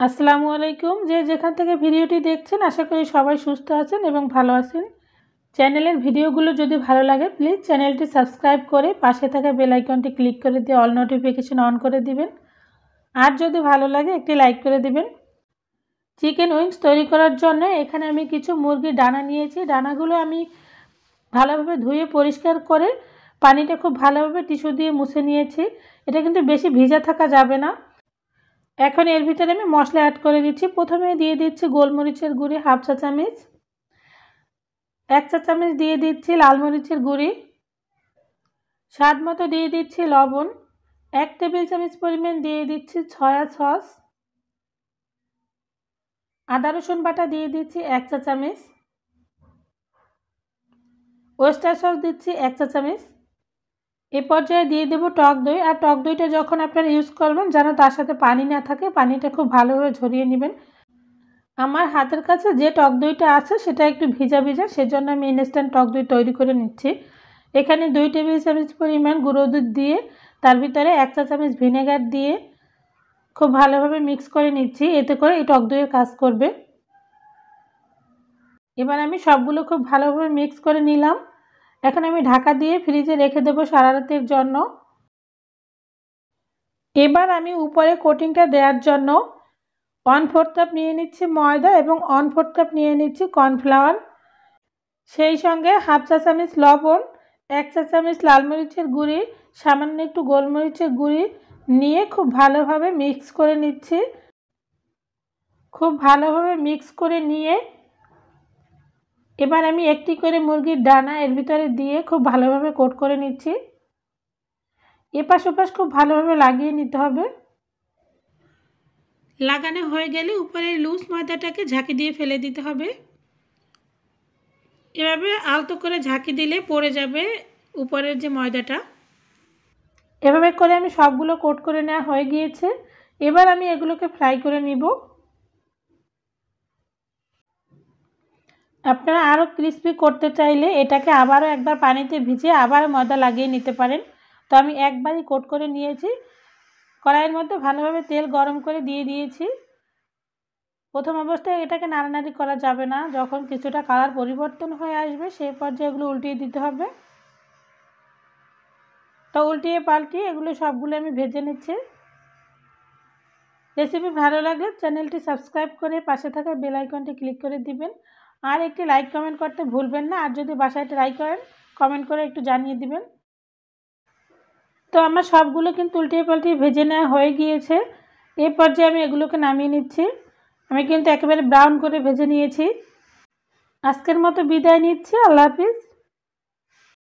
আসসালামু আলাইকুম। যে যেখান থেকে ভিডিওটি দেখছেন আশা করি সবাই সুস্থ আছেন এবং ভালো আছেন। চ্যানেলের ভিডিওগুলো যদি ভালো লাগে প্লিজ চ্যানেলটি সাবস্ক্রাইব করে পাশে থাকা বেল আইকনটি ক্লিক করে দিয়ে অল নোটিফিকেশন অন করে দিবেন। আর যদি ভালো লাগে একটি লাইক করে দিবেন। চিকেন উইংস তৈরি করার জন্য এখানে আমি কিছু মুরগির ডানা নিয়েছি। ডানাগুলো আমি ভালোভাবে ধুয়ে পরিষ্কার করে পানিটা খুব ভালোভাবে টিস্যু দিয়ে মুছে নিয়েছি। এটা কিন্তু বেশি ভিজা থাকা যাবে না। এখন এর ভিতরে আমি মশলা অ্যাড করে দিচ্ছি। প্রথমে দিয়ে দিচ্ছি গোলমরিচের গুঁড়ি হাফ চা চামচ, 1 চা চামচ দিয়ে দিচ্ছি লাল মরিচের গুঁড়ি, স্বাদ মতো দিয়ে দিচ্ছি লবণ, 1 টেবিল চামচ পরিমাণ দিয়ে দিচ্ছি সয়া সস, আদা রসুন বাটা দিয়ে দিচ্ছি 1 চা চামচ, ওয়েস্টার সস দিচ্ছি 1 চা চামচ। এ পর্যায়ে দিয়ে দেব টক দই। আর টক দইটা যখন আপনারা ইউজ করবেন যেন তার সাথে পানি না থাকে, পানিটা খুব ভালোভাবে ঝরিয়ে নেবেন। আমার হাতের কাছে যে টক দইটা আছে সেটা একটু ভিজা ভিজা, সেজন্য আমি ইনস্ট্যান্ট টক দই তৈরি করে নিচ্ছি। এখানে 2 টেবিল চামচ পরিমাণ গুঁড়ো দুধ দিয়ে তার ভিতরে 1 চা চামচ ভিনেগার দিয়ে খুব ভালোভাবে মিক্স করে নিচ্ছি, এতে করে এই টক দইয়ের কাজ করবে। এবার আমি সবগুলো খুব ভালোভাবে মিক্স করে নিলাম। এখন আমি ঢাকা দিয়ে ফ্রিজে রেখে দেবো সারা রাতের জন্য। এবার আমি উপরে কোটিংটা দেওয়ার জন্য 1/4 কাপ নিয়ে নিচ্ছি ময়দা এবং 1/4 কাপ নিয়ে নিচ্ছি কর্নফ্লাওয়ার, সেই সঙ্গে হাফ চা চামচ লবণ, 1 চা চামচ লাল মরিচের গুঁড়ি, সামান্য একটু গোলমরিচের গুঁড়ি নিয়ে খুব ভালোভাবে মিক্স করে নিচ্ছি। খুব ভালোভাবে মিক্স করে নিয়ে এবার আমি একটি করে মুরগির ডানা এর ভিতরে দিয়ে খুব ভালোভাবে কোট করে নিচ্ছি। এপাশ ওপাশ খুব ভালোভাবে লাগিয়ে নিতে হবে। লাগানো হয়ে গেলে উপরের লুজ ময়দাটাকে ঝাঁকি দিয়ে ফেলে দিতে হবে। এভাবে আলতো করে ঝাঁকি দিলে পড়ে যাবে উপরের যে ময়দাটা। এভাবে করে আমি সবগুলো কোট করে নেওয়া হয়ে গিয়েছে। এবার আমি এগুলোকে ফ্রাই করে নিব। আপনারা আরও ক্রিস্পি করতে চাইলে এটাকে আবারও একবার পানিতে ভিজিয়ে আবার ময়দা লাগিয়ে নিতে পারেন। তো আমি একবারই কোট করে নিয়েছি। কড়াইয়ের মধ্যে ভালোভাবে তেল গরম করে দিয়ে দিয়েছি। প্রথম অবস্থায় এটাকে নাড়ানাড়ি করা যাবে না, যখন কিছুটা কালার পরিবর্তন হয়ে আসবে সেই পর্যায়ে এগুলো উল্টিয়ে দিতে হবে। তো উল্টিয়ে পাল্টিয়ে এগুলো সবগুলো আমি ভেজে নিচ্ছি। রেসিপি ভালো লাগলে চ্যানেলটি সাবস্ক্রাইব করে পাশে থাকা বেল আইকনটি ক্লিক করে দিবেন। আর একটি লাইক কমেন্ট করতে ভুলবেন না। আর যদি বাসায় ট্রাই করেন কমেন্ট করে একটু জানিয়ে দিবেন। তো আমার সবগুলো কিন্তু উল্টিয়ে পাল্টিয়ে ভেজে নেওয়া হয়ে গিয়েছে। এই পর্যায়ে আমি এগুলোকে নামিয়ে নিচ্ছি। আমি কিন্তু একেবারে ব্রাউন করে ভেজে নিয়েছি। আজকের মতো বিদায় নিচ্ছি। আল্লাহ হাফিজ।